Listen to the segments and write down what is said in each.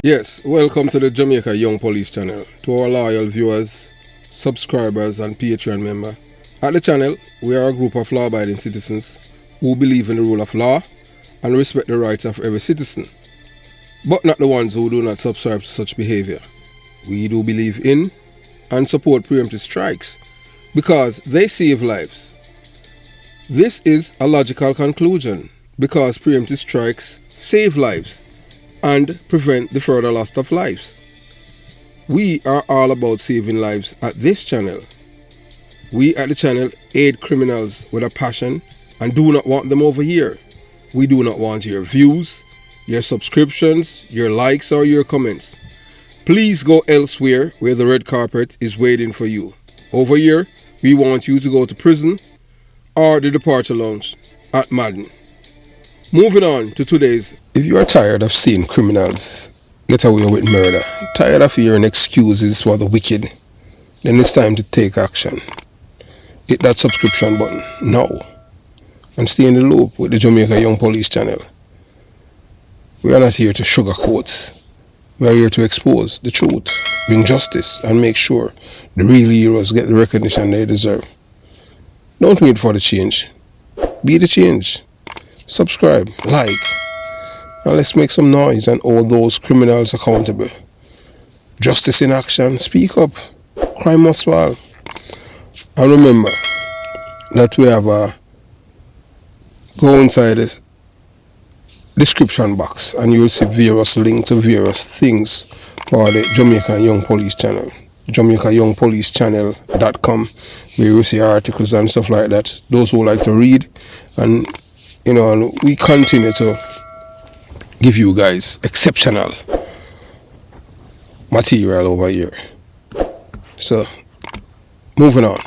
Yes, welcome to the Jamaica Young Police channel. To our loyal viewers, subscribers and Patreon member. At the channel, we are a group of law-abiding citizens who believe in the rule of law and respect the rights of every citizen, but not the ones who do not subscribe to such behavior. We do believe in and support preemptive strikes because they save lives. This is a logical conclusion because preemptive strikes save lives and prevent the further loss of lives. We are all about saving lives at this channel. We at the channel aid criminals with a passion and do not want them over here. We do not want your views, your subscriptions, your likes or your comments. Please go elsewhere where the red carpet is waiting for you. Over here, we want you to go to prison or the departure lounge at Madden. Moving on to today's. If you are tired of seeing criminals get away with murder, tired of hearing excuses for the wicked, then it's time to take action. Hit that subscription button now and stay in the loop with the Jamaica Young Police channel. We are not here to sugarcoat. We are here to expose the truth, bring justice, and make sure the real heroes get the recognition they deserve. Don't wait for the change. Be the change. Subscribe, like, and let's make some noise and hold those criminals accountable. Justice in action. Speak up. Crime must fall. And remember that we have go inside the description box and you'll see various links to various things for the Jamaica Young Police channel. JamaicaYoungPoliceChannel.com, where you see articles and stuff like that. Those who like to read, and and we continue to give you guys exceptional material over here. So, moving on.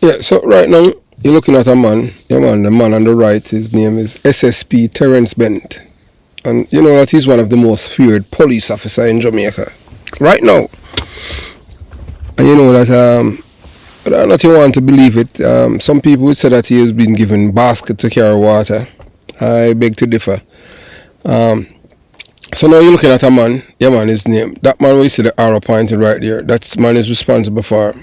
Yeah, so right now, you're looking at a man. Yeah, man, the man on the right, his name is SSP Bent. And you know that he's one of the most feared police officers in Jamaica. Right now. And you know that, whether or not you want to believe it, some people would say that he has been given basket to carry water. I beg to differ. So now you're looking at a man. Yeah, man, his name. That man, we see the arrow pointing right there. That man is responsible for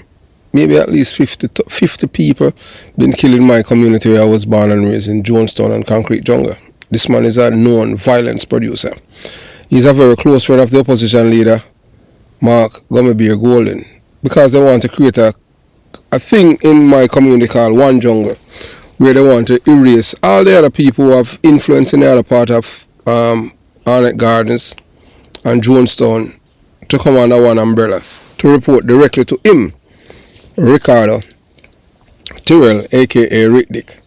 maybe at least 50 people been killed in my community where I was born and raised in Jonestown and Concrete Jungle. This man is a known violence producer. He's a very close friend of the opposition leader, Mark Beer Golden, because they want to create a thing in my community called One Jungle, where they want to erase all the other people who have influence in the other part of Arnett Gardens and Jonestown to come under one umbrella to report directly to him, Ricardo Tyrrell, aka Rick Dick.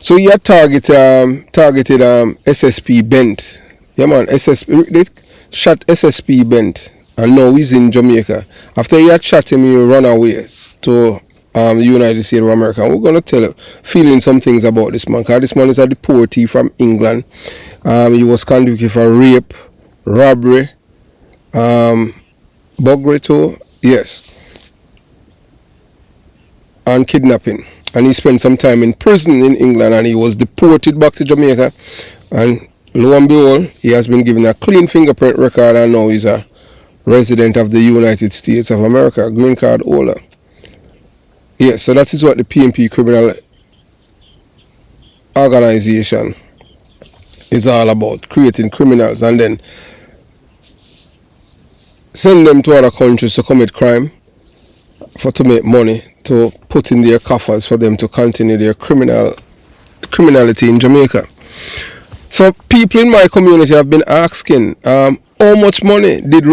So he had targeted SSP Bent. Yeah, man, Rick Dick shot SSP Bent, and now he's in Jamaica. After he had shot him, he ran away to the United States of America. And we're going to feeling some things about this man, because this man is a deportee from England. He was convicted for rape, robbery, burglary too, yes, and kidnapping. And he spent some time in prison in England, and he was deported back to Jamaica. And lo and behold, he has been given a clean fingerprint record, and now he's a resident of the United States of America, green card holder. Yes, so that is what the PNP criminal organization is all about, creating criminals and then send them to other countries to commit crime to make money to put in their coffers for them to continue their criminality in Jamaica. So people in my community have been asking, how much money did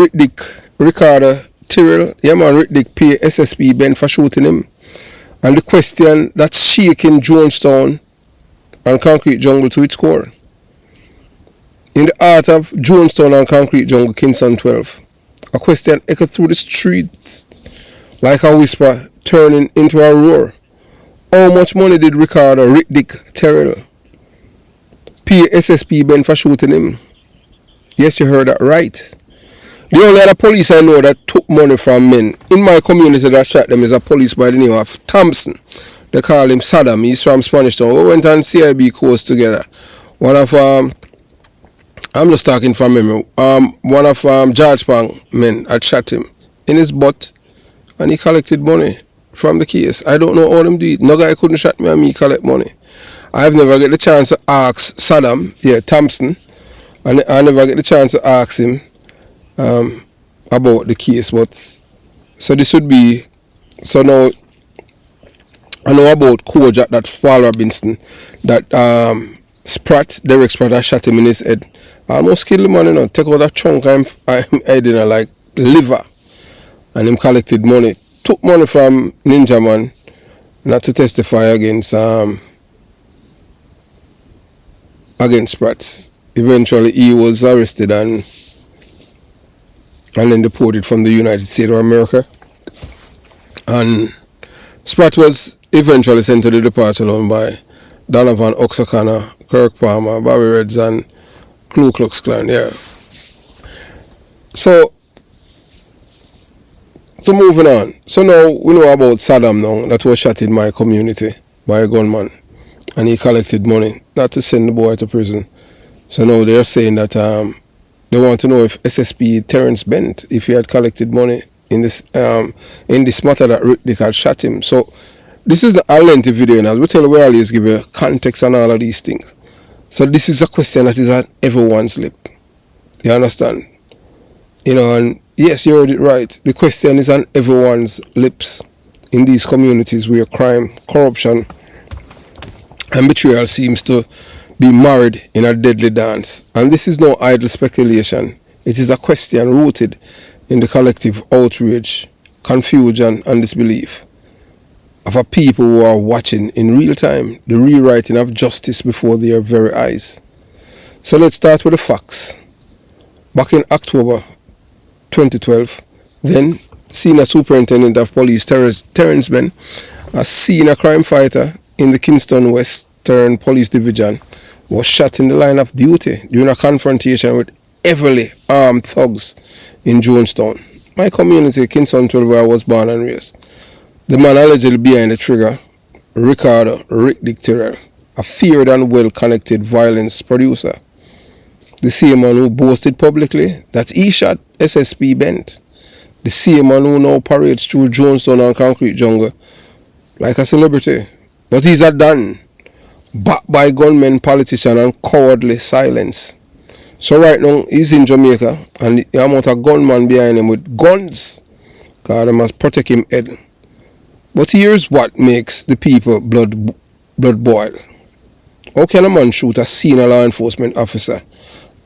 Ricardo Tyrrell, yeah man, Rick Dick, pay SSP Bent for shooting him? And the question that's shaking Jonestown and Concrete Jungle to its core. In the heart of Jonestown and Concrete Jungle, Kingston 12, a question echoed through the streets like a whisper turning into a roar. How much money did Ricardo Rick Dick Tyrrell pay SSP Bent for shooting him? Yes, you heard that right. The only other police I know that took money from men in my community that shot them is a police by the name of Thompson. They call him Saddam. He's from Spanish Town. We went on CIB course together. One of I'm just talking from memory. One of George Pang men had shot him in his butt, and he collected money from the case. I don't know how them do it. No guy couldn't shot me and me collect money. I've never get the chance to ask Saddam, Thompson, and I never get the chance to ask him about the case. But so this would be, so now I know about Kojak, that Paul Robinson, that Derek Spratt, I shot him in his head. I almost killed the man, take out a chunk of him head, like liver, and him collected money. Took money from Ninja Man, not to testify against Spratt. Eventually he was arrested and then deported from the United States of America. And Spratt was eventually sent to the departure alone by Donovan Oxacana, Kirk Palmer, Bobby Reds, and Ku Klux Klan. So moving on. So now we know about Saddam now, that was shot in my community by a gunman, and he collected money not to send the boy to prison. So now they're saying that they want to know if SSP Terrence Bent, if he had collected money in this matter that Rick Dick had shot him. So this is a lengthy video, and as we tell you, we always give you context and all of these things. So this is a question that is on everyone's lip. You understand? And yes, you heard it right. The question is on everyone's lips in these communities where crime, corruption, and betrayal seems to be married in a deadly dance. And this is no idle speculation. It is a question rooted in the collective outrage, confusion, and disbelief of a people who are watching in real time the rewriting of justice before their very eyes. So let's start with the facts. Back in October 2012, then Senior Superintendent of Police Terrence Bent, a senior crime fighter in the Kingston Western Police Division, was shot in the line of duty during a confrontation with heavily armed thugs in Jonestown, my community, Kingston 12, where I was born and raised. The man allegedly behind the trigger, Ricardo Rick Dick Terrell, a feared and well-connected violence producer. The same man who boasted publicly that he shot SSP Bent. The same man who now parades through Jonestown and Concrete Jungle like a celebrity. But he's a done, backed by gunmen, politicians, and cowardly silence. So right now, he's in Jamaica, and the amount of gunman behind him with guns, because they must protect him head. But here's what makes the people blood boil. How can a man shoot a senior law enforcement officer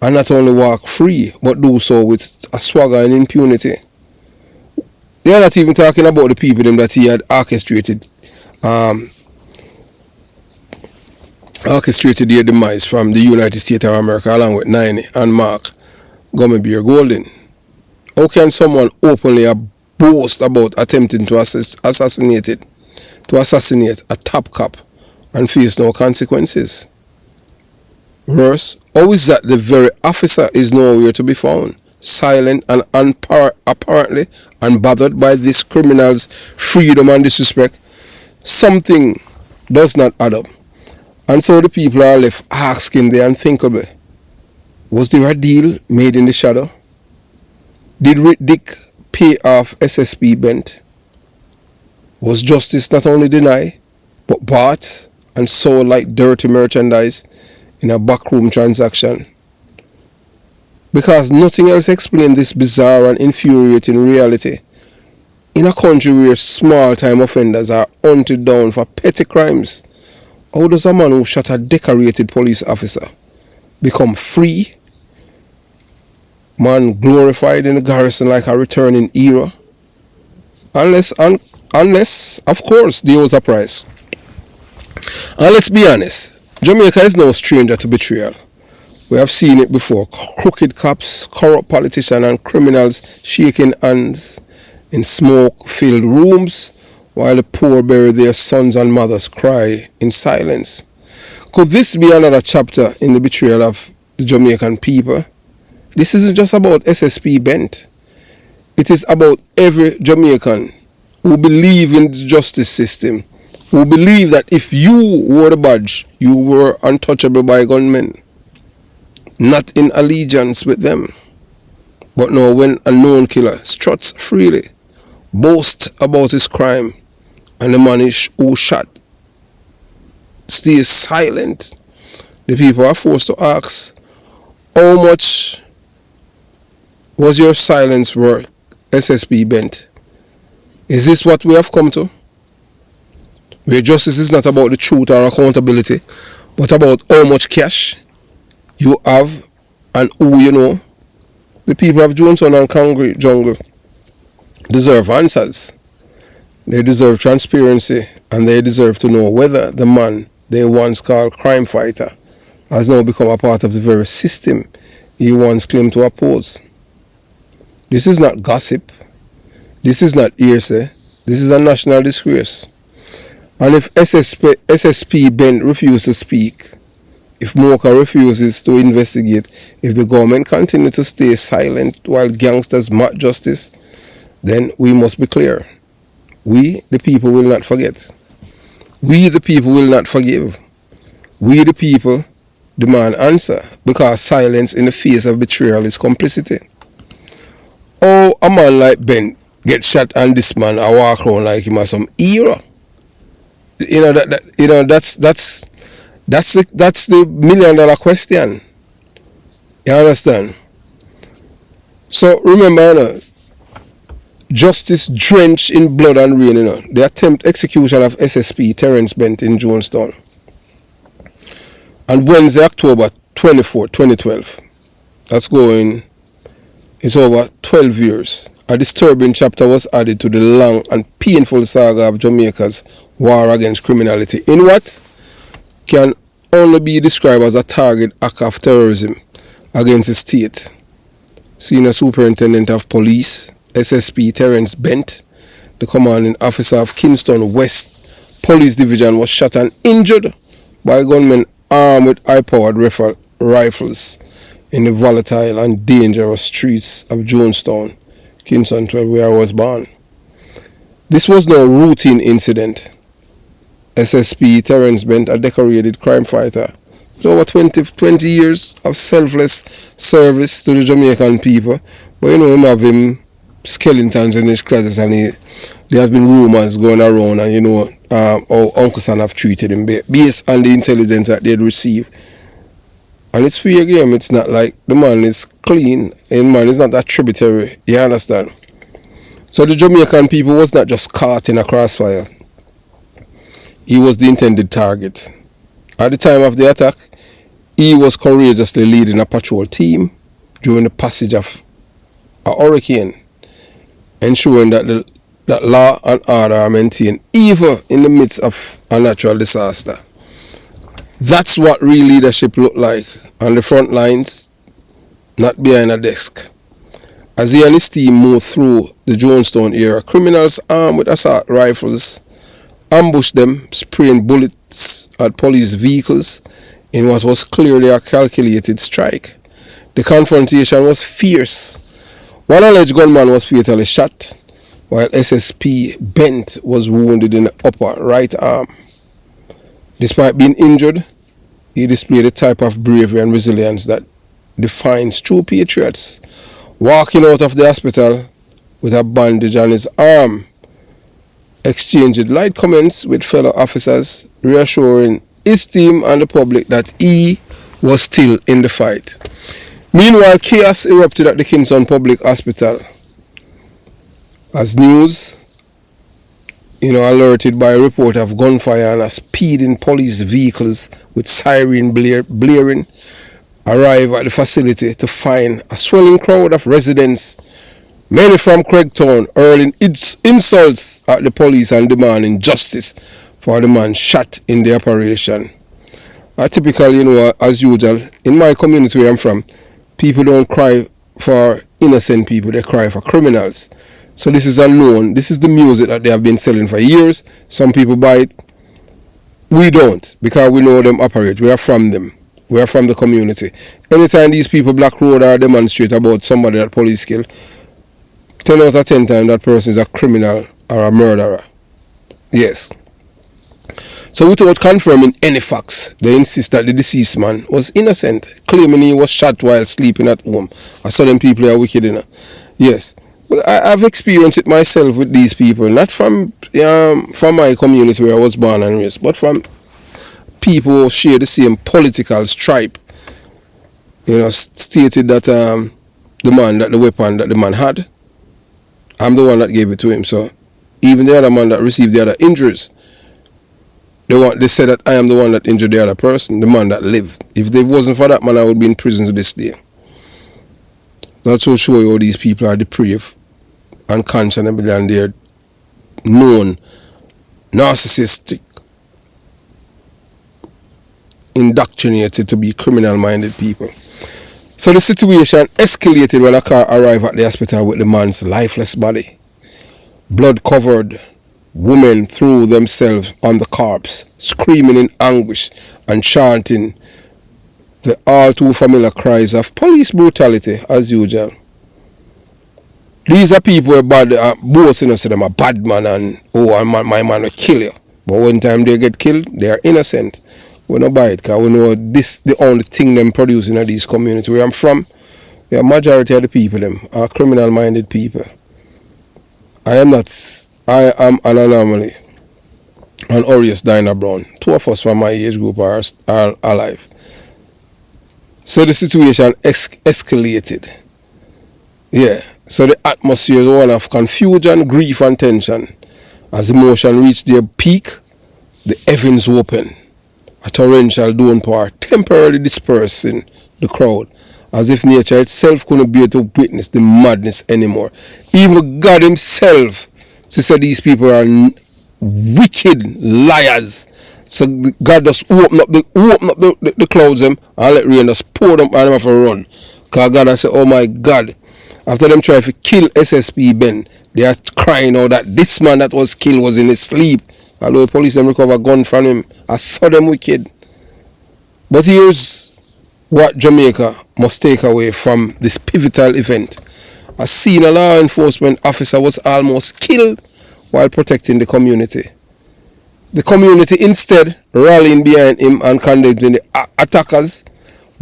and not only walk free, but do so with a swagger and impunity? They are not even talking about the people that he had orchestrated their demise from the United States of America, along with Nine and Mark Gummy Bear Golden. How can someone openly boast about attempting to assassinate a top cop and face no consequences? Worse, how is that the very officer is nowhere to be found, silent and apparently unbothered by this criminal's freedom and disrespect? Something does not add up. And so the people are left asking the unthinkable. Was there a deal made in the shadow? Did Rick Dick pay off SSP Bent? Was justice not only denied, but bought and sold like dirty merchandise in a backroom transaction? Because nothing else explains this bizarre and infuriating reality. In a country where small-time offenders are hunted down for petty crimes, how does a man who shot a decorated police officer become free? Man glorified in the garrison like a returning hero? Unless, of course, there was a price. And let's be honest, Jamaica is no stranger to betrayal. We have seen it before. Crooked cops, corrupt politicians, and criminals shaking hands in smoke-filled rooms while the poor bury their sons and mothers cry in silence. Could this be another chapter in the betrayal of the Jamaican people? This isn't just about SSP Bent. It is about every Jamaican who believe in the justice system, who believe that if you wore the badge, you were untouchable by gunmen. not in allegiance with them. But now when a known killer struts freely, boasts about his crime, and the man who shot stays silent, the people are forced to ask, how much was your silence worth, SSP Bent? Is this what we have come to? Where justice is not about the truth or accountability, but about how much cash you have and who you know. The people of Jonestown and Concrete Jungle deserve answers. They deserve transparency, and they deserve to know whether the man they once called crime fighter has now become a part of the very system he once claimed to oppose. This is not gossip. This is not hearsay. This is a national disgrace. And if SSP Bent refuses to speak, if Mocha refuses to investigate, if the government continues to stay silent while gangsters mock justice, then we must be clear. We, the people, will not forget. We, the people, will not forgive. We, the people, demand answer, because silence in the face of betrayal is complicity. Oh, a man like Bent get shot and this man I walk around like him as some hero. That's the $1 million question. You understand? So remember, justice drenched in blood and rain, the attempt execution of SSP Terence Bent in Jonestown. And Wednesday, October 24, 2012. It's over 12 years. A disturbing chapter was added to the long and painful saga of Jamaica's war against criminality, in what can only be described as a target act of terrorism against the state. Senior Superintendent of Police, SSP Terence Bent, the commanding officer of Kingston West Police Division, was shot and injured by gunmen armed with high-powered rifles in the volatile and dangerous streets of Jonestown, Kingston 12, where I was born. This was no routine incident. SSP Terence Bent, a decorated crime fighter, with over 20 years of selfless service to the Jamaican people. But him have him skeletons in his closet, and there has been rumors going around, and how Uncle Sam have treated him based on the intelligence that they'd received. And it's fair game. It's not like the man is clean. The man is not that tributary. You understand? So the Jamaican people was not just caught in a crossfire. He was the intended target. At the time of the attack, he was courageously leading a patrol team during the passage of a hurricane, ensuring that law and order are maintained even in the midst of a natural disaster. That's what real leadership looked like on the front lines, not behind a desk. As he and his team moved through the Jonestown area, criminals armed with assault rifles ambushed them, spraying bullets at police vehicles in what was clearly a calculated strike. The confrontation was fierce. One alleged gunman was fatally shot, while SSP Bent was wounded in the upper right arm. Despite being injured, he displayed a type of bravery and resilience that defines true patriots. Walking out of the hospital with a bandage on his arm, exchanged light comments with fellow officers, reassuring his team and the public that he was still in the fight. Meanwhile, chaos erupted at the Kingston Public Hospital as news, alerted by a report of gunfire and a speeding police vehicles with siren blaring, arrived at the facility to find a swelling crowd of residents, many from Craigtown, hurling insults at the police and demanding justice for the man shot in the operation. Typical, as usual, in my community where I'm from, people don't cry for innocent people, they cry for criminals. So this is unknown. This is the music that they have been selling for years. Some people buy it. We don't, because we know them operate. We are from them. We are from the community. Anytime these people block road or demonstrate about somebody that police kill, 10 out of 10 times that person is a criminal or a murderer. Yes. So without confirming any facts, they insist that the deceased man was innocent, claiming he was shot while sleeping at home. I saw them people are wicked, you know. Yes. Well, I've experienced it myself with these people, not from my community where I was born and raised, but from people who share the same political stripe. You know, stated that the weapon that the man had, I'm the one that gave it to him. So even the other man that received the other injuries, they said that I am the one that injured the other person, the man that lived. If it wasn't for that man, I would be in prison to this day. That's to show you how these people are depraved, unconscionable, and they're known, narcissistic, indoctrinated to be criminal-minded people. So the situation escalated when a car arrived at the hospital with the man's lifeless body. Blood-covered women threw themselves on the corpse, screaming in anguish and chanting the all too familiar cries of police brutality as usual. These are people who are bad, boasting us to them a bad man and my man will kill you. But when time they get killed, they are innocent. We don't buy it because we know this the only thing them producing in these communities where I'm from. The majority of the people them are criminal minded people. I am an anomaly. And Orius Dinah Brown. Two of us from my age group are alive. So the situation escalated. Yeah. So the atmosphere is one of confusion, grief and tension. As emotion reached their peak, the heavens opened. A torrential downpour temporarily dispersing the crowd, as if nature itself couldn't bear to witness the madness anymore. Even God himself said these people are wicked liars. So God just open up the clouds them and let rain just pour them and them have to run. Because God has said, oh my God, after them try to kill SSP Bent, they are crying out that this man that was killed was in his sleep. Although the police them recover a gun from him. I saw them wicked. But here's what Jamaica must take away from this pivotal event. A senior law enforcement officer was almost killed while protecting the community. The community instead rallying behind him and condemning the attackers,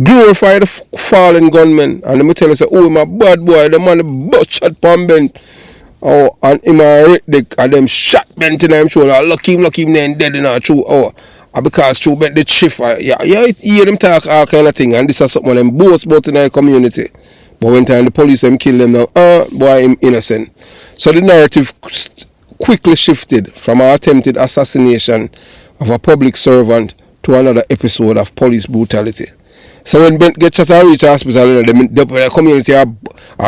glorify the fallen gunmen, and let me tell you, say, oh, my bad boy, the man butt shot pan Bent. Oh, and him and them shot Bent in him shoulder. Lucky him then dead in our true. Oh, because true Bent the chief. Yeah, hear them talk all kind of thing, and this is something them boast about in our community. But when time the police them kill them now, boy, him innocent. So the narrative quickly shifted from an attempted assassination of a public servant to another episode of police brutality. So when Bent gets shot and reach hospital, you know, the community are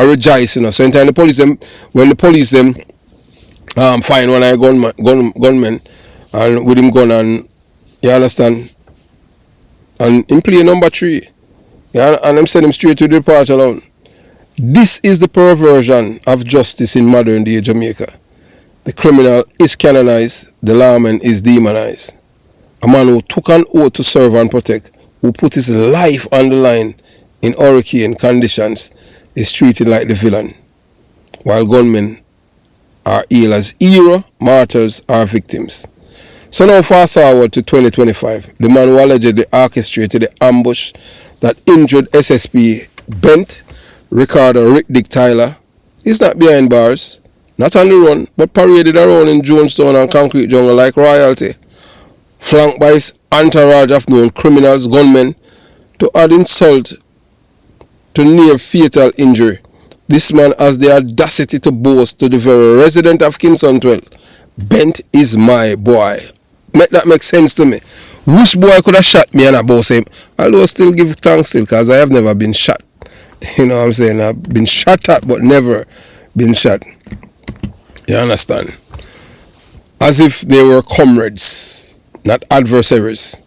rejoicing. So in time when the police find one of gunmen and with him gun, and you understand, and in play number 3, yeah, and them send him straight to the departure alone. This is the perversion of justice in modern day Jamaica. The criminal is canonized, the lawman is demonized. A man who took an oath to serve and protect, who put his life on the line in hurricane conditions, is treated like the villain, while gunmen are hailed as hero, martyrs, or victims. So now fast forward to 2025, the man who allegedly orchestrated the ambush that injured SSP Bent, Ricardo Rick Dick Tyler, is not behind bars, not on the run, but paraded around in Jonestown and Concrete Jungle like royalty, flanked by his entourage of known criminals, gunmen, to add insult to near fatal injury. This man has the audacity to boast to the very resident of Kingston 12, Bent is my boy. Make that make sense to me. Which boy could have shot me and I boast him? Although I still give thanks still, because I have never been shot. You know what I'm saying? I've been shot at but never been shot. You understand? As if they were comrades, not adversaries.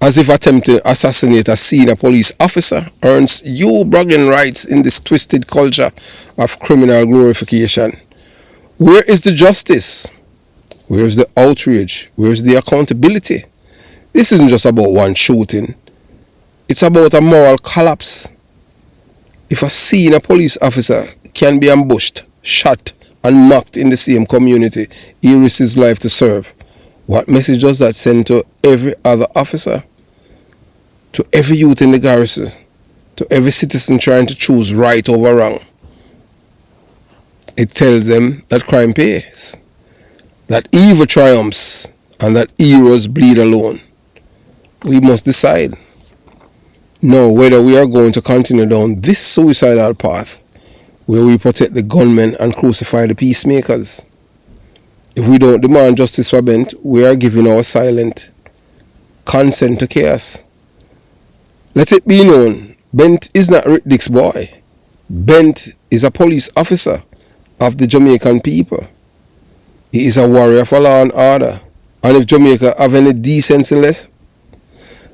As if attempting to assassinate a senior police officer earns you bragging rights in this twisted culture of criminal glorification. Where is the justice? Where is the outrage? Where is the accountability? This isn't just about one shooting. It's about a moral collapse. If a senior police officer can be ambushed, shot, and mocked in the same community, he risks his life to serve, What message does that send to every other officer? To every youth in the garrison? To every citizen trying to choose right over wrong? It tells them that crime pays, that evil triumphs, and that heroes bleed alone. We must decide now whether we are going to continue down this suicidal path where we protect the gunmen and crucify the peacemakers. If we don't demand justice for Bent, we are giving our silent consent to chaos. Let it be known, Bent is not Rick Dick's boy. Bent is a police officer of the Jamaican people. He is a warrior for law and order. And if Jamaica have any decency less,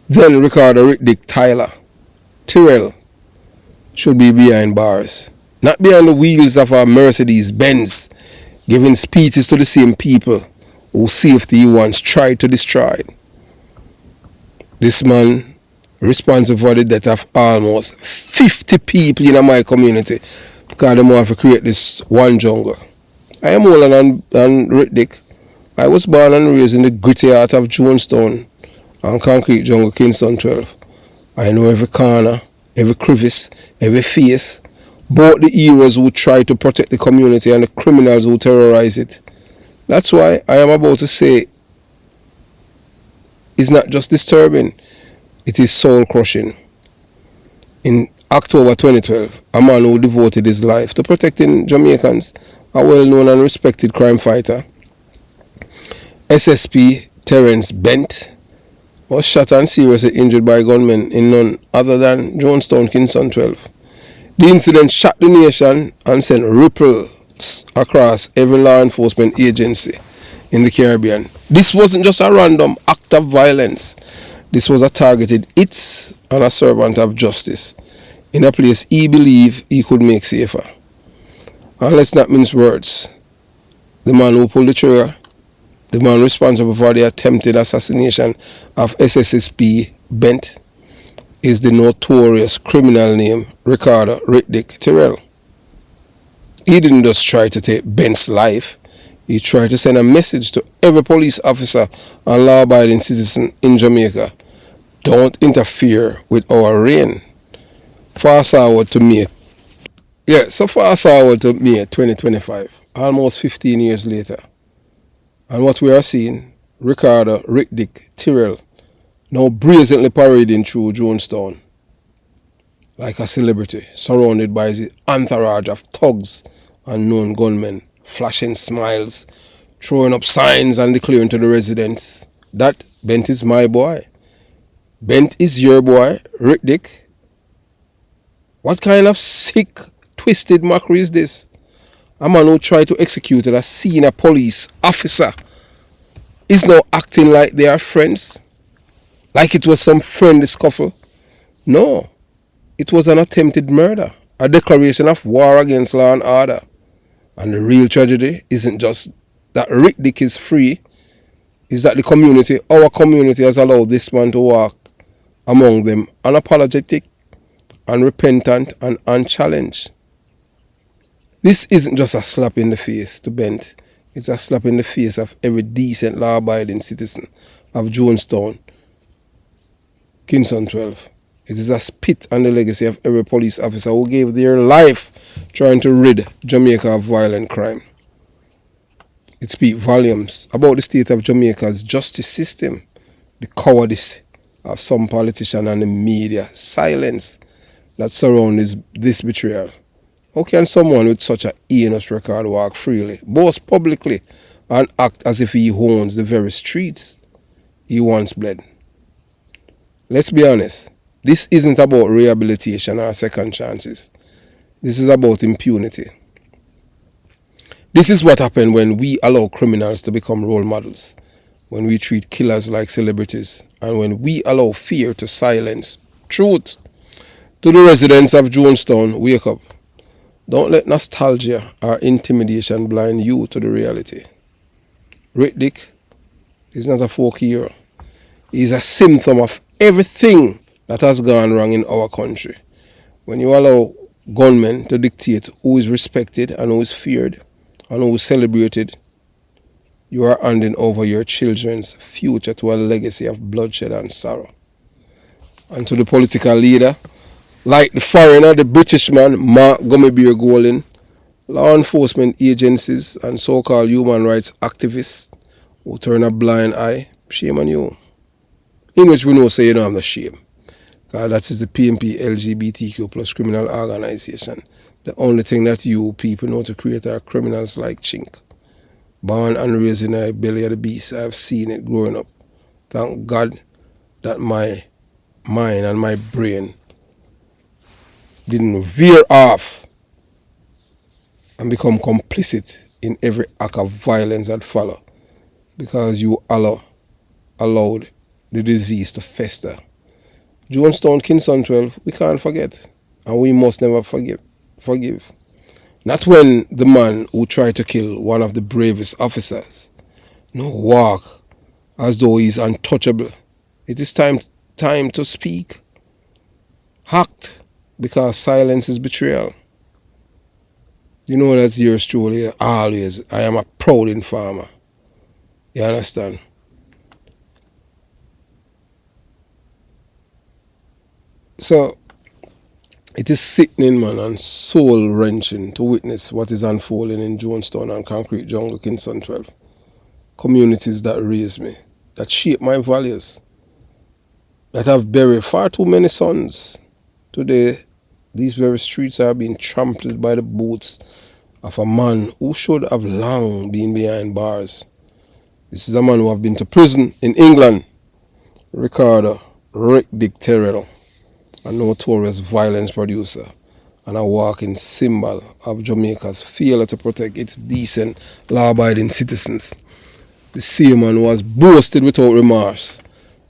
then Ricardo Rick Dick Tyler Tyrrell should be behind bars. Not behind the wheels of a Mercedes Benz, giving speeches to the same people whose safety he once tried to destroy. This man responsible for the death of almost 50 people in my community because they want to create this one jungle. I am older than Rick Dick. I was born and raised in the gritty heart of Jonestown and Concrete Jungle, Kingston 12. I know every corner, every crevice, every face, both the heroes who try to protect the community and the criminals who terrorize it. That's why I am about to say it's not just disturbing, it is soul crushing. In October 2012, a man who devoted his life to protecting Jamaicans, a well-known and respected crime fighter, SSP Bent, was shot and seriously injured by gunmen in none other than Jonestown, Kingston 12. The incident shocked the nation and sent ripples across every law enforcement agency in the Caribbean. This wasn't just a random act of violence. This was a targeted hit on a servant of justice in a place he believed he could make safer. And let's not mince words. The man who pulled the trigger, the man responsible for the attempted assassination of SSP Bent, is the notorious criminal name Ricardo Rick Dick Tyrrell. He didn't just try to take Bent's life, he tried to send a message to every police officer and law-abiding citizen in Jamaica. Don't interfere with our reign. Fast forward to May 2025, almost 15 years later. And what we are seeing, Ricardo Rick Dick Tyrrell now brazenly parading through Jonestown like a celebrity, surrounded by his entourage of thugs and known gunmen, flashing smiles, throwing up signs and declaring to the residents that Bent is my boy. Bent is your boy, Rick Dick. What kind of sick, twisted mockery is this? A man who tried to execute a senior police officer is now acting like they are friends, like it was some friendly scuffle. No, it was an attempted murder, a declaration of war against law and order. And the real tragedy isn't just that Rick Dick is free, it's that the community, our community, has allowed this man to walk among them unapologetic, unrepentant, and unchallenged. This isn't just a slap in the face to Bent, it's a slap in the face of every decent law-abiding citizen of Jonestown, Kingston 12. It is a spit on the legacy of every police officer who gave their life trying to rid Jamaica of violent crime. It speaks volumes about the state of Jamaica's justice system, the cowardice of some politicians and the media silence that surrounds this betrayal. How can someone with such a heinous record walk freely, boast publicly, and act as if he owns the very streets he once bled? Let's be honest, this isn't about rehabilitation or second chances. This is about impunity. This is what happens when we allow criminals to become role models, when we treat killers like celebrities, and when we allow fear to silence truth. To the residents of Jonestown, wake up. Don't let nostalgia or intimidation blind you to the reality. Rick Dick is not a folk hero. He is a symptom of everything that has gone wrong in our country. When you allow gunmen to dictate who is respected and who is feared and who is celebrated, you are handing over your children's future to a legacy of bloodshed and sorrow. And to the political leader, like the foreigner, the British man, Mark Gummibere Golding, law enforcement agencies and so-called human rights activists who turn a blind eye, shame on you. In which we know say you don't have no shame. Because that is the PMP LGBTQ plus criminal organization. The only thing that you people know to create are criminals like Chink. Born and raised in a belly of the beast, I've seen it growing up. Thank God that my mind and my brain didn't veer off and become complicit in every act of violence that follow, because you allowed the disease to fester. Jonestown, Kingston 12, we can't forget, and we must never forgive. Not when the man who tried to kill one of the bravest officers walk as though he's untouchable. It is time to speak. Act, because silence is betrayal. You know that's yours truly, always. I am a proud informer. You understand? So, it is sickening, man, and soul-wrenching to witness what is unfolding in Jonestown and Concrete Jungle, Kingston 12. Communities that raised me, that shape my values, that have buried far too many sons. Today, these very streets are being trampled by the boots of a man who should have long been behind bars. This is a man who have been to prison in England. Ricardo Rick Dick Terrell, a notorious violence producer and a walking symbol of Jamaica's failure to protect its decent, law-abiding citizens. The same man was boasted without remorse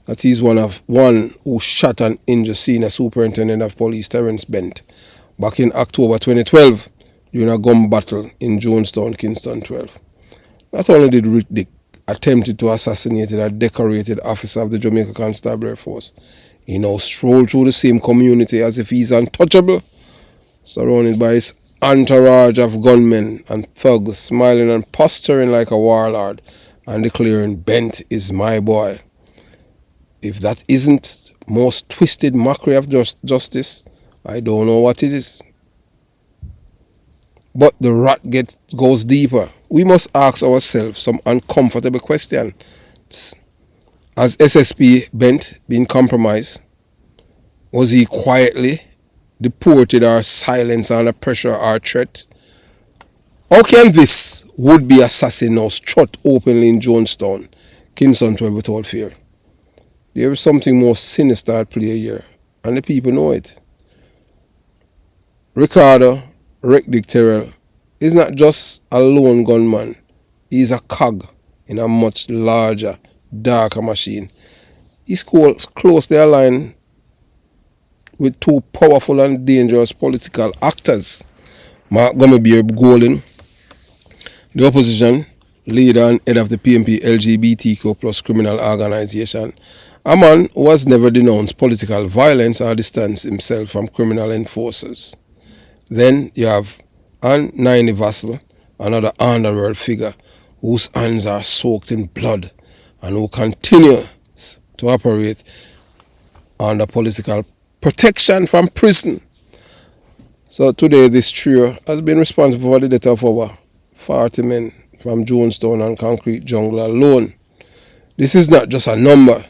that he's one who shot and injured Senior Superintendent of Police Terence Bent back in October 2012 during a gun battle in Jonestown, Kingston 12. Not only did Rick Dick attempted to assassinate a decorated officer of the Jamaica Constabulary Force, he now strolled through the same community as if he's untouchable, surrounded by his entourage of gunmen and thugs, smiling and posturing like a warlord and declaring, "Bent is my boy." If that isn't most twisted mockery of justice, I don't know what it is. But the rat goes deeper. We must ask ourselves some uncomfortable questions. Has SSP Bent been compromised? Was he quietly deported or silenced under pressure or threat? How can this would-be assassin now strut openly in Jonestown, Kingston 12 without fear? There is something more sinister at play here, and the people know it. Ricardo Rick Dick Terrell is not just a lone gunman. He is a cog in a much larger, darker machine. He's closely aligned with two powerful and dangerous political actors, Mark Gummibere Golding, the opposition leader and head of the PMP LGBTQ plus criminal organization, a man who has never denounced political violence or distanced himself from criminal enforcers. Then you have Ann Naini Vassell, another underworld figure whose hands are soaked in blood and who continues to operate under political protection from prison. So today this trio has been responsible for the death of over 40 men from Jonestown and Concrete Jungle alone. This is not just a number.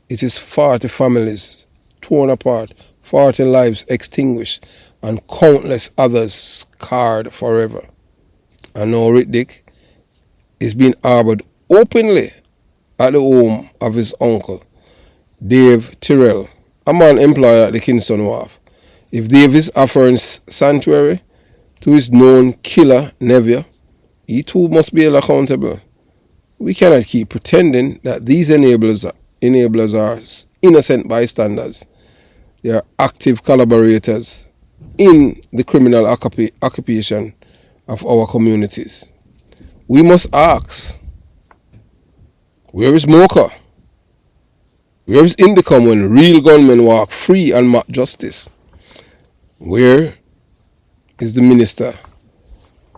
It is 40 families torn apart, 40 lives extinguished, and countless others scarred forever. And now Rick Dick is being harbored openly at the home of his uncle, Dave Tyrrell, a man employer at the Kingston Wharf. If Dave is offering sanctuary to his known killer nephew, he too must be held accountable. We cannot keep pretending that these enablers are innocent bystanders. They are active collaborators in the criminal occupation of our communities. We must ask, where is Mocha? Where is Indicom when real gunmen walk free and mock justice? Where is the Minister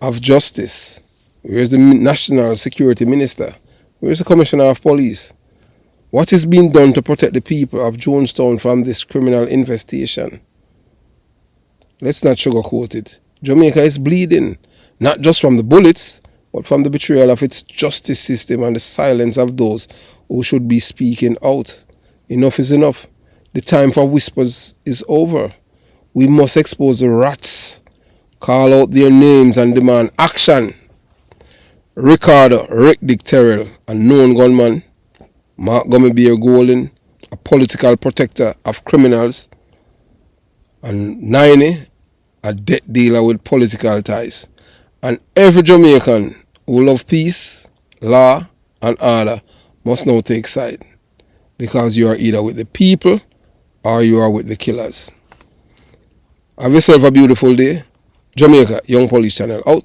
of Justice Where's the National Security Minister? Where's the Commissioner of Police? What is being done to protect the people of Jonestown from this criminal infestation? Let's not sugarcoat it. Jamaica is bleeding, not just from the bullets, but from the betrayal of its justice system and the silence of those who should be speaking out. Enough is enough. The time for whispers is over. We must expose the rats, call out their names and demand action. Ricardo Rick Dick Terrell, a known gunman. Mark Gummy Golden, a political protector of criminals. And Niney, a debt dealer with political ties. And every Jamaican who loves peace, law, and order must now take side. Because you are either with the people or you are with the killers. Have yourself a beautiful day. Jamaica Young Police Channel out.